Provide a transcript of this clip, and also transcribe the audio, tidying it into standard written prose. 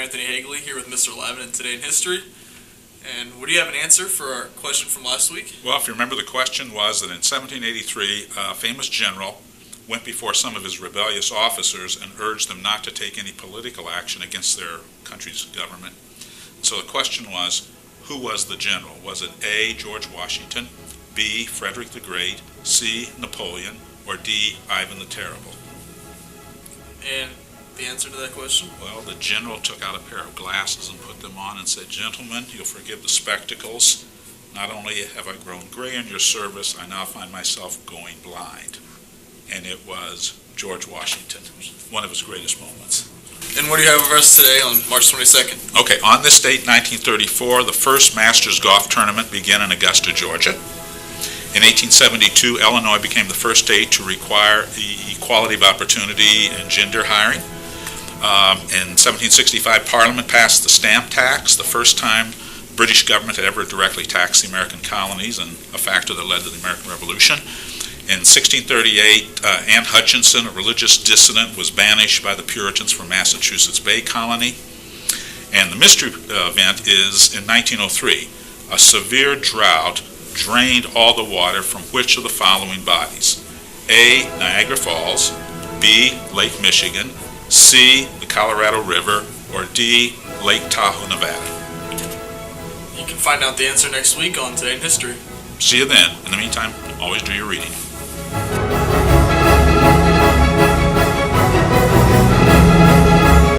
Anthony Hagley here with Mr. Lavin and Today in History. And would you have an answer for our question from last week? Well, if you remember, the question was that in 1783, a famous general went before some of his rebellious officers and urged them not to take any political action against their country's government. So the question was, who was the general? Was it A, George Washington, B, Frederick the Great, C, Napoleon, or D, Ivan the Terrible? And the answer to that question? Well, the general took out a pair of glasses and put them on and said, "Gentlemen, you'll forgive the spectacles. Not only have I grown gray in your service, I now find myself going blind." And it was George Washington, one of his greatest moments. And what do you have for us today on March 22nd? Okay, on this date, 1934, the first Masters golf tournament began in Augusta, Georgia. In 1872, Illinois became the first state to require equality of opportunity in gender hiring. In 1765, Parliament passed the stamp tax, the first time the British government had ever directly taxed the American colonies, and a factor that led to the American Revolution. In 1638, Anne Hutchinson, a religious dissident, was banished by the Puritans from Massachusetts Bay Colony. And the mystery event is in 1903. A severe drought drained all the water from which of the following bodies? A, Niagara Falls, B, Lake Michigan, C, the Colorado River, or D, Lake Tahoe, Nevada. You can find out the answer next week on Today in History. See you then. In the meantime, always do your reading.